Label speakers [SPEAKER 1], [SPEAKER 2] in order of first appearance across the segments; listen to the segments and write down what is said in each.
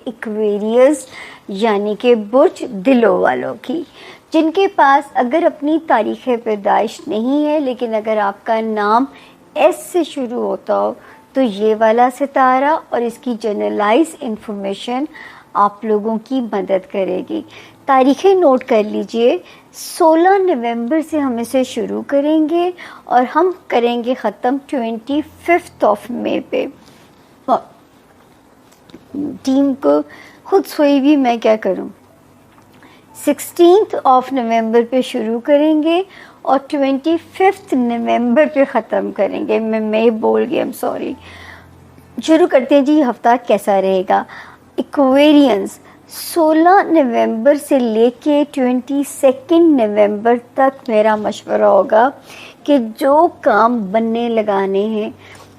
[SPEAKER 1] Aquarius यानी कि बुर्ज दिलों वालों की, जिनके पास अगर अपनी तारीख़ पैदाइश नहीं है लेकिन अगर आपका नाम एस से शुरू होता हो तो ये वाला सितारा और इसकी जनरलाइज इंफॉर्मेशन आप लोगों की मदद करेगी। तारीखें नोट कर लीजिए, 16 नवंबर से हम इसे शुरू करेंगे और हम करेंगे ख़त्म 25 मई पे। टीम को खुद सोई भी मैं क्या करूं। 16 नवंबर पे शुरू करेंगे और 25 नवंबर पे ख़त्म करेंगे। मैं बोल गई, आई एम सॉरी। शुरू करते हैं जी। हफ्ता कैसा रहेगा? इक्वेरियंस 16 नवंबर से लेके 22 नवंबर तक मेरा मशवरा होगा कि जो काम बनने लगाने हैं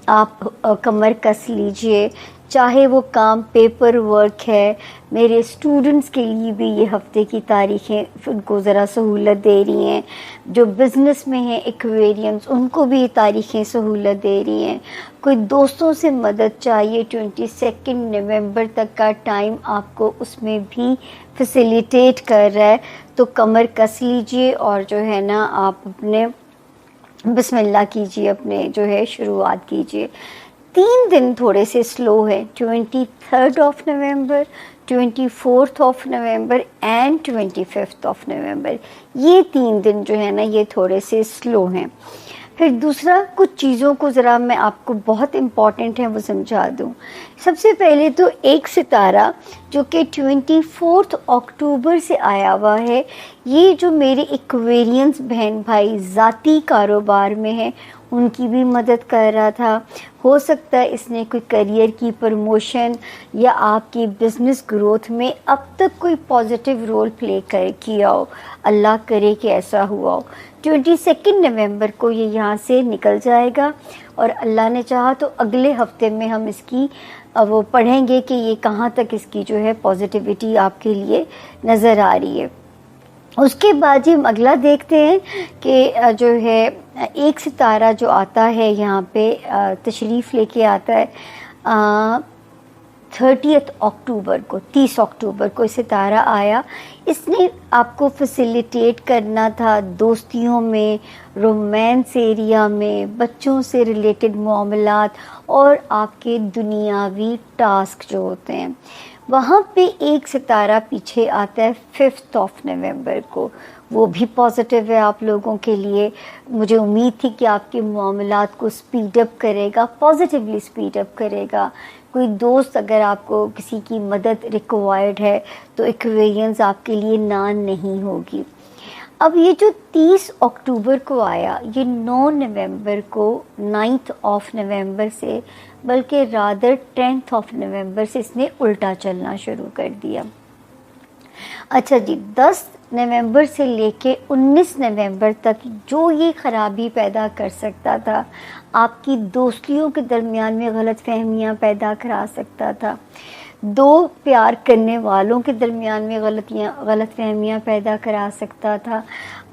[SPEAKER 1] आप कमर कस लीजिए, चाहे वो काम पेपर वर्क है। मेरे स्टूडेंट्स के लिए भी ये हफ्ते की तारीखें उनको ज़रा सहूलत दे रही हैं। जो बिज़नेस में हैं एक्वेरियंस, उनको भी ये तारीखें सहूलत दे रही हैं। कोई दोस्तों से मदद चाहिए, 22 नवंबर तक का टाइम आपको उसमें भी फैसिलिटेट कर रहा है, तो कमर कस लीजिए और जो है ना आप अपने बिस्मिल्लाह कीजिए, अपने जो है शुरुआत कीजिए। 3 दिन थोड़े से स्लो है, 23 नवंबर, 24 नवंबर एंड 25 नवंबर। ये 3 दिन जो है ना ये थोड़े से स्लो हैं। फिर दूसरा, कुछ चीज़ों को ज़रा मैं आपको बहुत इम्पॉर्टेंट है वो समझा दूँ। सबसे पहले तो एक सितारा जो कि 24 अक्टूबर से आया हुआ है, ये जो मेरे एक्वेरियंस बहन भाई ज़ाती कारोबार में है उनकी भी मदद कर रहा था। हो सकता है इसने कोई करियर की प्रमोशन या आपकी बिज़नेस ग्रोथ में अब तक कोई पॉजिटिव रोल प्ले किया हो। अल्लाह करे कि ऐसा हुआ हो। 22 नवंबर को ये यहाँ से निकल जाएगा और अल्लाह ने चाहा तो अगले हफ्ते में हम इसकी वो पढ़ेंगे कि ये कहाँ तक इसकी जो है पॉजिटिविटी आपके लिए नज़र आ रही है। उसके बाद ही हम अगला देखते हैं कि जो है एक सितारा जो आता है यहाँ पे तशरीफ़ लेके आता है 30 अक्टूबर को, 30 अक्टूबर को सितारा आया। इसने आपको फैसिलिटेट करना था दोस्तियों में, रोमांस एरिया में, बच्चों से रिलेटेड मामलात और आपके दुनियावी टास्क जो होते हैं। वहाँ पे एक सितारा पीछे आता है 5 नवंबर को, वो भी पॉजिटिव है आप लोगों के लिए। मुझे उम्मीद थी कि आपके मामलात को स्पीड अप करेगा, पॉजिटिवली स्पीड अप करेगा। कोई दोस्त अगर आपको किसी की मदद रिक्वायर्ड है तो एक्वेरियंस आपके लिए ना नहीं होगी। अब ये जो 30 अक्टूबर को आया, ये 9 नवंबर को 9 नवंबर से बल्कि रादर 10 नवंबर से इसने उल्टा चलना शुरू कर दिया। अच्छा जी, 10 नवंबर से लेके 19 नवंबर तक जो ये ख़राबी पैदा कर सकता था, आपकी दोस्तियों के दरमियान में गलतफहमियां पैदा करा सकता था, दो प्यार करने वालों के दरमियान में गलतफहमियां पैदा करा सकता था,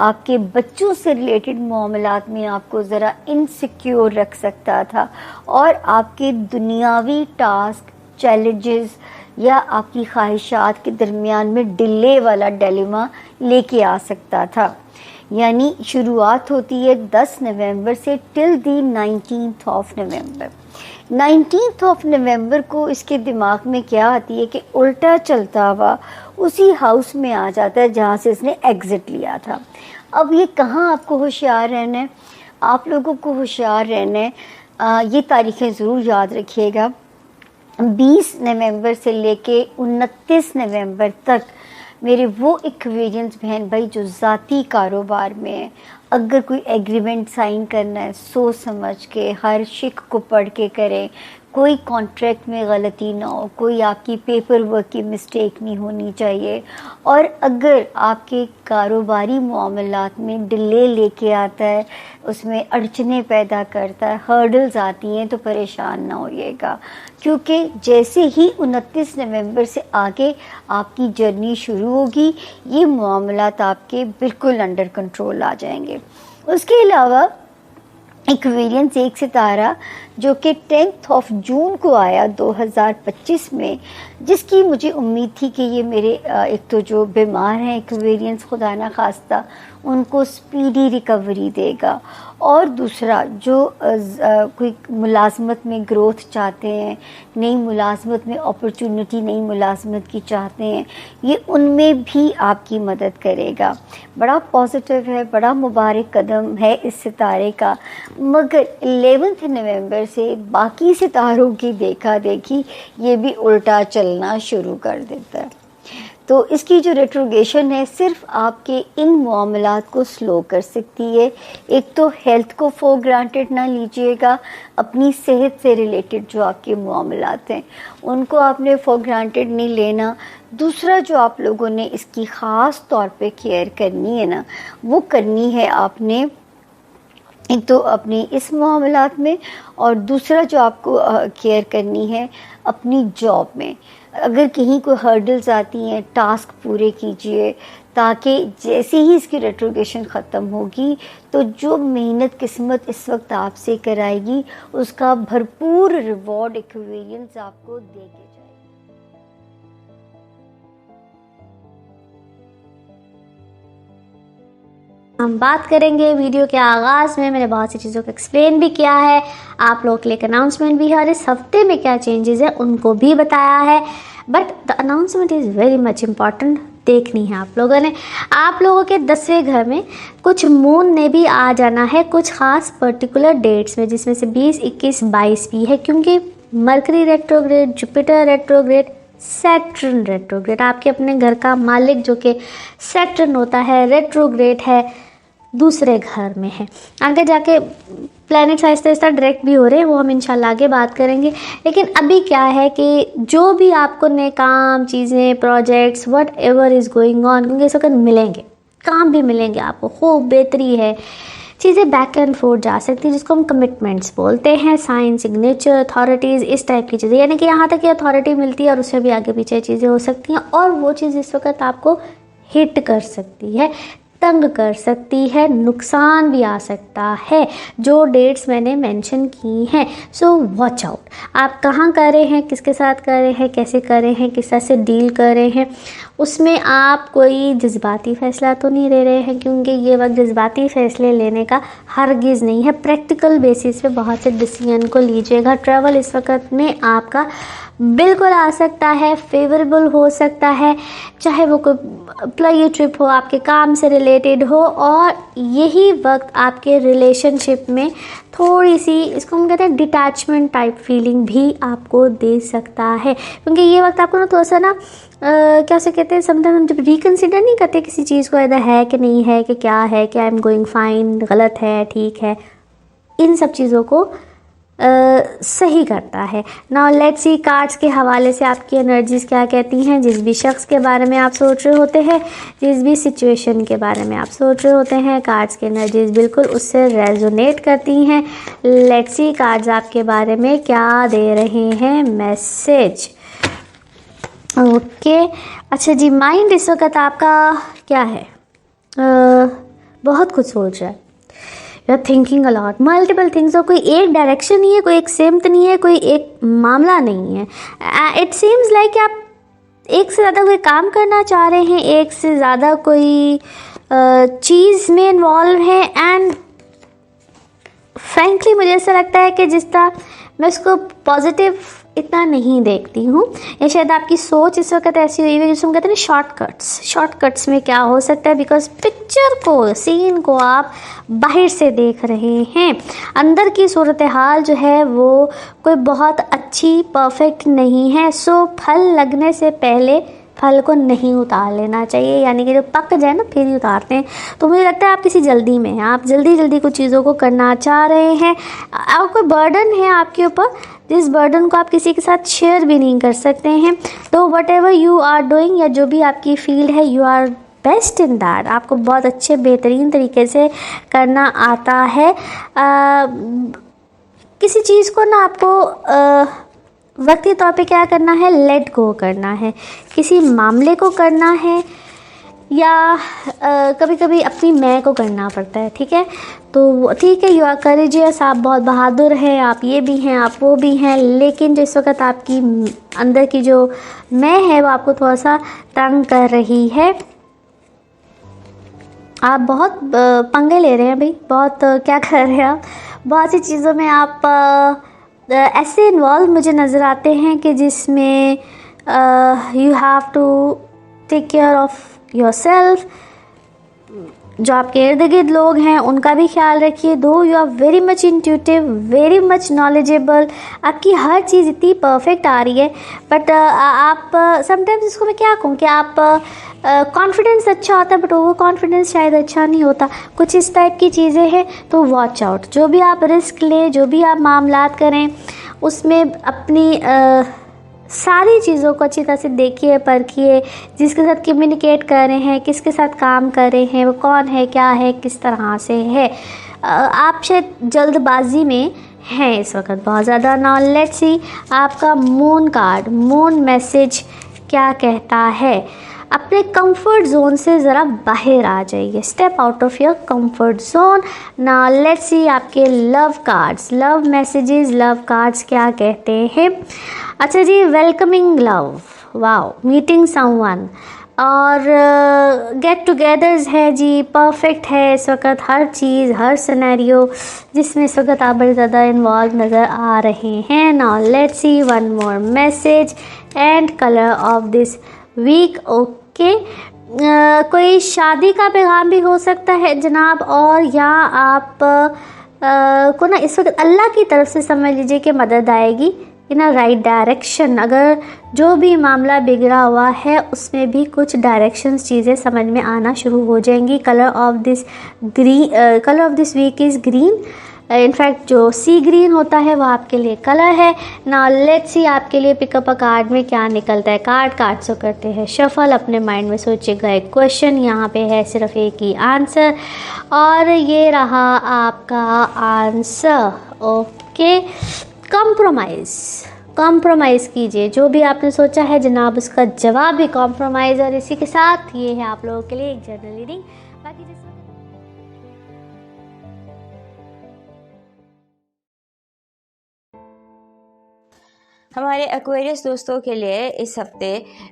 [SPEAKER 1] आपके बच्चों से रिलेटेड मामलात में आपको ज़रा इनसिक्योर रख सकता था और आपके दुनियावी टास्क, चैलेंजेस या आपकी ख्वाहिशात के दरमियान में डिले वाला डिलेमा लेके आ सकता था। यानी शुरुआत होती है 10 नवंबर से टिल दी 19 नवंबर। 19 नवंबर को इसके दिमाग में क्या आती है कि उल्टा चलता हुआ उसी हाउस में आ जाता है जहाँ से इसने एग्ज़िट लिया था। अब ये कहाँ आपको होशियार रहना है, आप लोगों को होशियार रहना है। ये तारीखें ज़रूर याद रखिएगा। 20 नवंबर से लेके 29 नवंबर तक मेरे वो एक्वेरियंस बहन भाई जो ज़ाती कारोबार में है, अगर कोई एग्रीमेंट साइन करना है सोच समझ के, हर शिक को पढ़ के करें, कोई कॉन्ट्रैक्ट में गलती ना हो, कोई आपकी पेपर वर्क की मिस्टेक नहीं होनी चाहिए। और अगर आपके कारोबारी मामलात में डिले लेके आता है, उसमें अड़चने पैदा करता है, हर्डल्स आती हैं, तो परेशान ना होइएगा, क्योंकि जैसे ही 29 नवंबर से आगे आपकी जर्नी शुरू होगी ये मामलात आपके बिल्कुल अंडर कंट्रोल आ जाएंगे। उसके अलावा एक्वेरियंस एक सितारा जो कि 10 जून को आया 2025 में, जिसकी मुझे उम्मीद थी कि ये मेरे एक तो जो बीमार हैं एक्वेरियंस खुदा ना खास्ता उनको स्पीडी रिकवरी देगा, और दूसरा जो कोई मुलाजमत में ग्रोथ चाहते हैं, नई मुलाजमत में अपॉर्चुनिटी, नई मुलाजमत की चाहते हैं, ये उनमें भी आपकी मदद करेगा। बड़ा पॉजिटिव है, बड़ा मुबारक कदम है इस सितारे का। मगर 11 नवंबर से बाकी सितारों की देखा देखी ये भी उल्टा चलना शुरू कर देता है। तो इसकी जो रेट्रोगेशन है सिर्फ आपके इन मामलात को स्लो कर सकती है। एक तो हेल्थ को फॉर ग्रांटेड ना लीजिएगा, अपनी सेहत से रिलेटेड जो आपके मामलात हैं उनको आपने फॉर ग्रांटेड नहीं लेना। दूसरा जो आप लोगों ने इसकी ख़ास तौर पे केयर करनी है ना, वो करनी है आपने एक तो अपनी इस मामलात में, और दूसरा जो आपको केयर करनी है अपनी जॉब में। अगर कहीं कोई हर्डल्स आती हैं, टास्क पूरे कीजिए, ताकि जैसे ही इसकी रेट्रोगेशन ख़त्म होगी तो जो मेहनत किस्मत इस वक्त आपसे कराएगी उसका भरपूर रिवॉर्ड एक्वेरियंस आपको दे के जाएगी।
[SPEAKER 2] हम बात करेंगे वीडियो के आगाज़ में, मैंने बहुत सी चीज़ों को एक्सप्लेन भी किया है, आप लोगों के लिए एक अनाउंसमेंट भी है और इस हफ्ते में क्या चेंजेस है उनको भी बताया है। But the announcement is very much important, देखनी है आप लोगों ने। आप लोगों के 10वें घर में कुछ मून ने भी आ जाना है कुछ ख़ास पर्टिकुलर डेट्स में, जिसमें से 20, 21, 22 भी है, क्योंकि mercury retrograde, Jupiter retrograde, Saturn retrograde, आपके अपने घर का मालिक जो कि सैटर्न होता है रेट्रोग्रेड है, दूसरे घर में है। आगे जाके प्लैनेट्स आहिस्ता आहिस्ता डायरेक्ट भी हो रहे हैं, वो हम इंशाल्लाह आगे बात करेंगे। लेकिन अभी क्या है कि जो भी आपको नए काम, चीज़ें, projects, what ever is going on, क्योंकि इस वक्त मिलेंगे, काम भी मिलेंगे आपको, खूब बेहतरी है, चीज़ें बैक एंड फोर्थ जा सकती है, जिसको हम कमिटमेंट्स बोलते हैं, साइन, सिग्नेचर, अथॉरिटीज़, इस टाइप की चीज़ें, यानी कि यहाँ तक ये अथॉरिटी मिलती है और उससे भी आगे पीछे चीज़ें हो सकती हैं, और वो चीज़ इस वक्त आपको हिट कर सकती है, तंग कर सकती है, नुकसान भी आ सकता है, जो डेट्स मैंने मेंशन की हैं। सो वॉच आउट, आप कहाँ कर रहे हैं, किसके साथ कर रहे हैं, कैसे कर रहे हैं, किस तरह से डील कर रहे हैं, उसमें आप कोई जज्बाती फ़ैसला तो नहीं ले रहे हैं, क्योंकि ये वक्त जज्बाती फ़ैसले लेने का हरगिज़ नहीं है। प्रैक्टिकल बेसिस पे बहुत से डिसीजन को लीजिएगा। ट्रैवल इस वक्त में आपका बिल्कुल आ सकता है, फेवरेबल हो सकता है, चाहे वो कोई एम्प्लॉई ट्रिप हो, आपके काम से रिलेटेड हो, और यही वक्त आपके रिलेशनशिप में थोड़ी सी, इसको हम कहते हैं डिटैचमेंट टाइप फीलिंग भी आपको दे सकता है, क्योंकि ये वक्त आपको ना थोड़ा सा ना क्या से कहते हैं, समटाइम हम जब रिकन्सिडर नहीं करते किसी चीज़ को, इधर है कि नहीं है, कि क्या है, कि आई एम गोइंग फाइन, गलत है, ठीक है, इन सब चीज़ों को सही करता है। नाउ लेट्स सी कार्ड्स के हवाले से आपकी एनर्जीज क्या कहती हैं, जिस भी शख्स के बारे में आप सोच रहे होते हैं, जिस भी सिचुएशन के बारे में आप सोच रहे होते हैं, कार्ड्स की एनर्जीज बिल्कुल उससे रेजोनेट करती हैं। लेट्स सी कार्ड्स आपके बारे में क्या दे रहे हैं मैसेज। ओके अच्छा जी, माइंड इस वक्त आपका क्या है, बहुत कुछ सोच रहा है, you are thinking a lot, multiple things, और कोई एक डायरेक्शन नहीं है, कोई एक सेम नहीं है, कोई एक मामला नहीं है। इट सीम्स लाइक कि आप एक से ज़्यादा कोई काम करना चाह रहे हैं, एक से ज़्यादा कोई चीज़ में इन्वॉल्व है, एंड फ्रैंकली मुझे ऐसा लगता है कि जिस तरह मैं उसको पॉजिटिव इतना नहीं देखती हूँ, या शायद आपकी सोच इस वक्त ऐसी हुई है जिसको हम कहते हैं शॉर्टकट्स। शॉर्टकट्स में क्या हो सकता है, बिकॉज पिक्चर को, सीन को आप बाहर से देख रहे हैं, अंदर की सूरत हाल जो है वो कोई बहुत अच्छी, परफेक्ट नहीं है। सो फल लगने से पहले फल को नहीं उतार लेना चाहिए, यानी कि जो पक जाए ना फिर ही उतारते हैं। तो मुझे लगता है आप किसी जल्दी में हैं, आप जल्दी जल्दी कुछ चीज़ों को करना चाह रहे हैं, और कोई बर्डन है आपके ऊपर, जिस बर्डन को आप किसी के साथ शेयर भी नहीं कर सकते हैं। तो whatever you are doing, या जो भी आपकी फील्ड है, you are best in that, आपको बहुत अच्छे बेहतरीन तरीके से करना आता है। किसी चीज़ को ना आपको वक्ती तौर पे क्या करना है, लेट गो करना है, किसी मामले को करना है, या कभी कभी अपनी मैं को करना पड़ता है, ठीक है। तो ठीक है, यू आर करेजियस, आप बहुत बहादुर हैं, आप ये भी हैं, आप वो भी हैं, लेकिन जिस वक्त आपकी अंदर की जो मैं है वो आपको थोड़ा सा तंग कर रही है। आप बहुत पंगे ले रहे हैं भाई, बहुत क्या कर रहे हैं आप, बहुत सी चीज़ों में आप ऐसे इन्वॉल्व मुझे नज़र आते हैं कि जिसमें you have to take care of yourself. जो आपके इर्द गिर्द लोग हैं उनका भी ख्याल रखिए। Though you are very much intuitive, very much knowledgeable, आपकी हर चीज़ इतनी परफेक्ट आ रही है, बट आप समटाइम्स इसको मैं क्या कहूँ कि आप कॉन्फिडेंस अच्छा होता है बट ओवर कॉन्फिडेंस शायद अच्छा नहीं होता, कुछ इस टाइप की चीज़ें हैं। तो वॉच आउट, जो भी आप रिस्क लें, जो भी आप मामलात करें, उसमें अपनी सारी चीज़ों को अच्छी तरह से देखिए, परखिए, जिसके साथ कम्युनिकेट कर रहे हैं, किसके साथ काम कर रहे हैं, वो कौन है, क्या है, किस तरह से है। आप शायद जल्दबाजी में हैं इस वक्त बहुत ज़्यादा। नाउ लेट्स सी आपका मून कार्ड, मून मैसेज क्या कहता है। अपने कंफर्ट जोन से ज़रा बाहर आ जाइए, step out of your comfort zone. Now let's see आपके love cards, love messages, love cards क्या कहते हैं। अच्छा जी, welcoming love, wow, meeting someone और गेट टुगेदर्स है जी, परफेक्ट है इस वक्त हर चीज़, हर सिनेरियो जिसमें इस वक्त आप बड़े ज़्यादा इन्वॉल्व नज़र आ रहे हैं। Now let's see one more message and colour of this week. Okay, कोई शादी का पैगाम भी हो सकता है जनाब, और या आप को ना इस वक्त अल्लाह की तरफ से समझ लीजिए कि मदद आएगी इन अ राइट डायरेक्शन। अगर जो भी मामला बिगड़ा हुआ है उसमें भी कुछ डायरेक्शंस, चीज़ें समझ में आना शुरू हो जाएंगी। Colour of this green, colour of this week is green. In fact जो सी ग्रीन होता है वो आपके लिए कलर है। नाउ लेट्स सी आपके लिए पिकअप अ कार्ड में क्या निकलता है। कार्ड से करते हैं शफल, अपने माइंड में सोचिएगा एक क्वेश्चन, यहाँ पे है सिर्फ एक ही आंसर और ये रहा आपका आंसर। ओके, कॉम्प्रोमाइज़ कीजिए, जो भी आपने सोचा है जनाब उसका जवाब भी कॉम्प्रोमाइज़। और इसी के साथ ये है आप लोगों के लिए एक जनरल रीडिंग। बाकी जिस
[SPEAKER 3] हमारे एक्वेरियस दोस्तों के लिए इस हफ्ते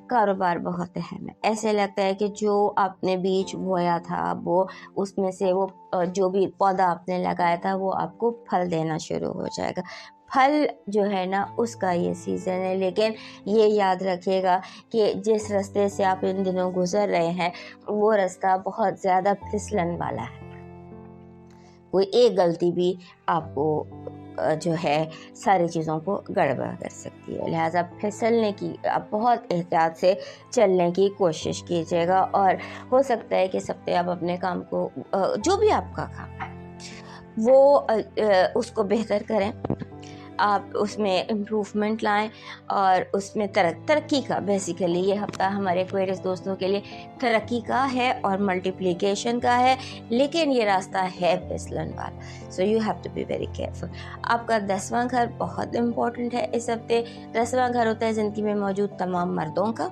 [SPEAKER 3] कारोबार बहुत अहम है। ऐसे लगता है कि जो आपने बीज बोया था वो उसमें से वो जो भी पौधा आपने लगाया था वो आपको फल देना शुरू हो जाएगा। फल जो है ना उसका ये सीज़न है, लेकिन ये याद रखिएगा कि जिस रास्ते से आप इन दिनों गुजर रहे हैं वो रास्ता बहुत ज़्यादा फिसलन वाला है। कोई एक गलती भी आपको जो है सारी चीज़ों को गड़बड़ कर सकती है, लिहाजा फिसलने की आप बहुत एहतियात से चलने की कोशिश कीजिएगा। और हो सकता है कि इस हफ्ते आप अपने काम को जो भी आपका काम है वो उसको बेहतर करें, आप उसमें इम्प्रूवमेंट लाएं और उसमें तरक्की का, बेसिकली ये हफ्ता हमारे एक्वेरियस दोस्तों के लिए तरक्की का है और मल्टीप्लिकेशन का है, लेकिन ये रास्ता है फिसलन वाला। So you have to be very careful. आपका 10वां घर बहुत इम्पोर्टेंट है इस हफ्ते। 10वां घर होता है ज़िंदगी में मौजूद तमाम मर्दों का,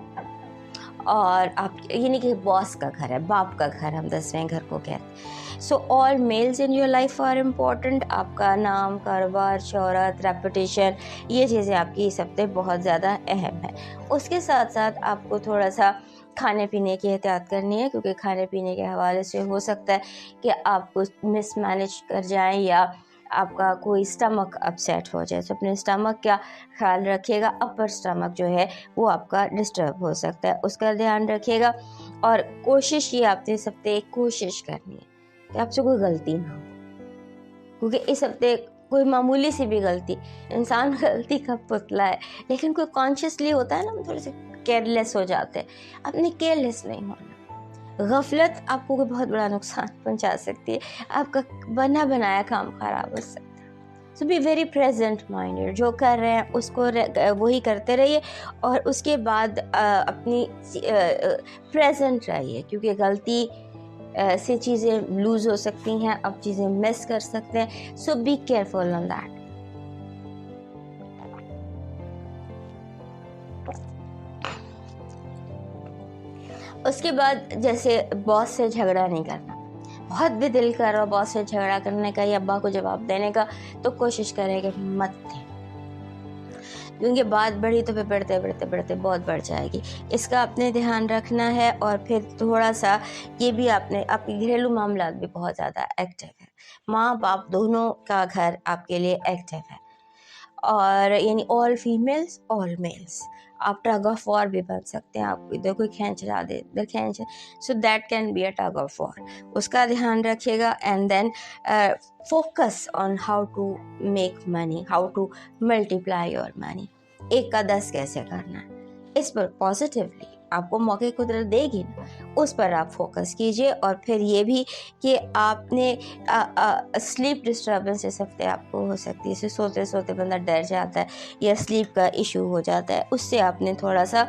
[SPEAKER 3] और आप यानी कि बॉस का घर है, बाप का घर हम 10वें घर को कहते हैं। So all males in your life are important. आपका नाम, कारोबार, शोहरत, रेपुटेशन, ये चीज़ें आपकी इस हफ्ते बहुत ज़्यादा अहम है। उसके साथ साथ आपको थोड़ा सा खाने पीने की एहतियात करनी है, क्योंकि खाने पीने के हवाले से हो सकता है कि आप कुछ मिसमैनेज कर जाएं या आपका कोई स्टमक अपसेट हो जाए। तो अपने स्टमक का ख्याल रखिएगा। अपर स्टमक जो है वो आपका डिस्टर्ब हो सकता है, उसका ध्यान रखिएगा। और कोशिश ये आपने इस हफ्ते कोशिश करनी है कि आपसे कोई गलती ना हो, क्योंकि इस हफ्ते कोई मामूली सी भी गलती, इंसान गलती का पुतला है, लेकिन कोई कॉन्शियसली होता है ना, थोड़े से केयरलेस हो जाते हैं। अपने केयरलेस नहीं होना। गफलत आपको कोई बहुत बड़ा नुकसान पहुंचा सकती है, आपका बना बनाया काम खराब हो सकता है। सो बी वेरी प्रेजेंट माइंडेड, जो कर रहे हैं उसको वही करते रहिए और उसके बाद अपनी प्रेजेंट रहिए, क्योंकि गलती से चीज़ें लूज़ हो सकती हैं, आप चीज़ें मिस कर सकते हैं। सो बी केयरफुल ऑन दैट। उसके बाद जैसे बॉस से झगड़ा नहीं करना, बहुत भी दिल कर रहा बॉस से झगड़ा करने का या अब्बा को जवाब देने का, तो कोशिश करें कि मत दें, क्योंकि बात बढ़ी तो फिर बढ़ते बढ़ते बढ़ते बहुत बढ़ जाएगी। इसका आपने ध्यान रखना है। और फिर थोड़ा सा ये भी आपके घरेलू मामलात भी बहुत ज़्यादा एक्टिव है, माँ बाप दोनों का घर आपके लिए एक्टिव है। और यानी ऑल फीमेल्स ऑल मेल्स, आप टग ऑफ वॉर भी बन सकते हैं, आप इधर कोई खींच रहा दे इधर खींच, so that can be a tug of war, उसका ध्यान रखिएगा। And then focus on how to make money, how to multiply your money, 1 का 10 कैसे करना है, इस पर पॉजिटिवली आपको मौके कुदरत देगी ना, उस पर आप फोकस कीजिए। और फिर ये भी कि आपने स्लीप डिस्टर्बेंस इस हफ्ते आपको हो सकती है, सोते सोते बंदा डर जाता है या स्लीप का इशू हो जाता है, उससे आपने थोड़ा सा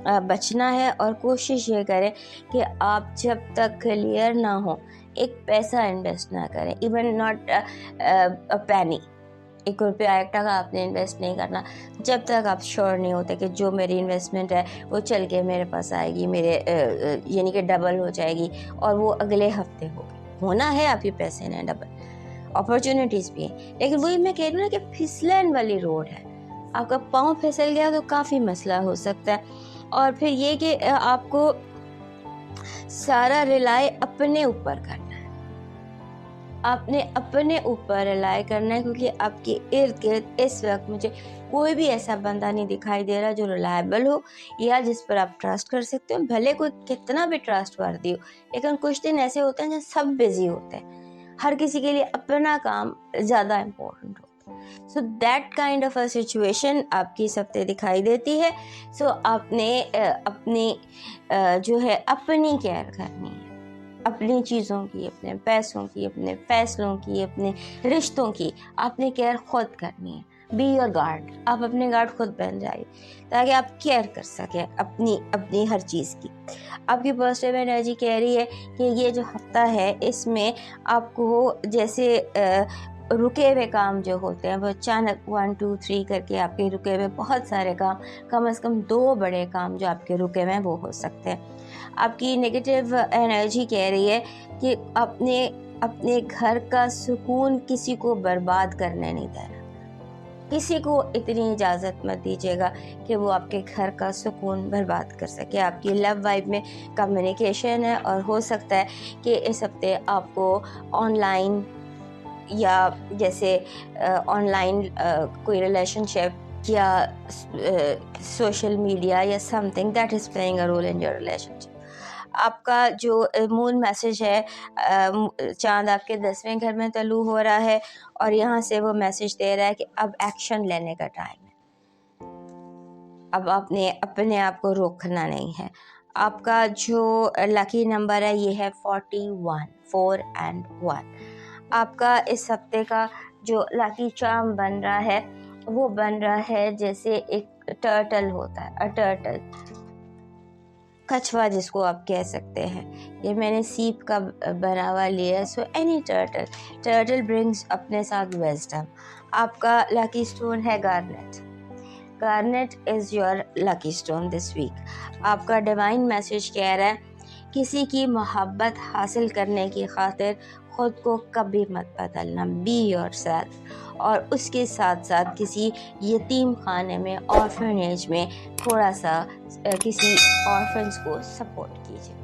[SPEAKER 3] बचना है। और कोशिश ये करें कि आप जब तक क्लियर ना हो एक पैसा इन्वेस्ट ना करें, इवन नॉट अ पेनी, 1 रुपया 1 टका आपने इन्वेस्ट नहीं करना जब तक आप श्योर नहीं होते कि जो मेरी इन्वेस्टमेंट है वो चल के मेरे पास आएगी, मेरे यानी कि डबल हो जाएगी, और वो अगले हफ्ते होना है आपके पैसे ने डबल, अपॉर्चुनिटीज़ भी हैं। लेकिन वही मैं कह रही हूँ ना कि फिसलन वाली रोड है, आपका पाँव फिसल गया तो काफ़ी मसला हो सकता है। और फिर ये कि आपको सारा रिलाय अपने ऊपर करना है, आपने अपने ऊपर रिलाय करना है, क्योंकि आपके इर्द गिर्द इस वक्त मुझे कोई भी ऐसा बंदा नहीं दिखाई दे रहा जो रिलायबल हो या जिस पर आप ट्रस्ट कर सकते हो, भले कोई कितना भी ट्रस्ट वर्दी हो। लेकिन कुछ दिन ऐसे होते हैं जब सब बिजी होते हैं, हर किसी के लिए अपना काम ज़्यादा इम्पोर्टेंट होता है। So that kind of a situation आपकी इस हफ्ते दिखाई देती है। सो आपने अपनी जो है अपनी केयर करनी है, अपनी चीज़ों की, अपने पैसों की, अपने फैसलों की, अपने रिश्तों की आपने केयर खुद करनी है। बी योर गार्ड, आप अपने गार्ड खुद बन जाइए ताकि आप केयर कर सकें अपनी हर चीज़ की। आपकी पॉजिटिव एनर्जी कह रही है कि ये जो हफ्ता है इसमें आपको जैसे रुके हुए काम जो होते हैं वो अचानक 1 2 3 करके आपके रुके हुए बहुत सारे काम, कम से कम 2 बड़े काम जो आपके रुके हुए हैं वो हो सकते हैं। आपकी नेगेटिव एनर्जी कह रही है कि अपने घर का सुकून किसी को बर्बाद करने नहीं देना, किसी को इतनी इजाज़त मत दीजिएगा कि वो आपके घर का सुकून बर्बाद कर सके। आपकी लव वाइब में कम्युनिकेशन है और हो सकता है कि इस हफ्ते आपको ऑनलाइन या जैसे ऑनलाइन कोई रिलेशनशिप या सोशल मीडिया या something that is playing a role in your relationship. आपका जो मून मैसेज है, चांद आपके 10वें घर में तल्लू हो रहा है और यहाँ से वो मैसेज दे रहा है कि अब एक्शन लेने का टाइम है, अब आपने अपने आप को रोकना नहीं है। आपका जो लकी नंबर है ये है 41, 4 and 1। आपका इस हफ्ते का जो लकी चार्म बन रहा है वो बन रहा है जैसे एक टर्टल होता है, अ टर्टल, कछुआ जिसको आप कह सकते हैं। ये मैंने सीप का बना हुआ लिया है। सो एनी टर्टल ब्रिंग्स अपने साथ विजडम। आपका लकी स्टोन है garnet is your lucky stone this week. आपका डिवाइन मैसेज कह रहा है किसी की मोहब्बत हासिल करने की खातिर खुद को कभी मत बदलना, बी योरसेल्फ। और उसके साथ साथ किसी यतीम खाने में, ऑर्फनेज में थोड़ा सा किसी ऑर्फन्स को सपोर्ट कीजिए।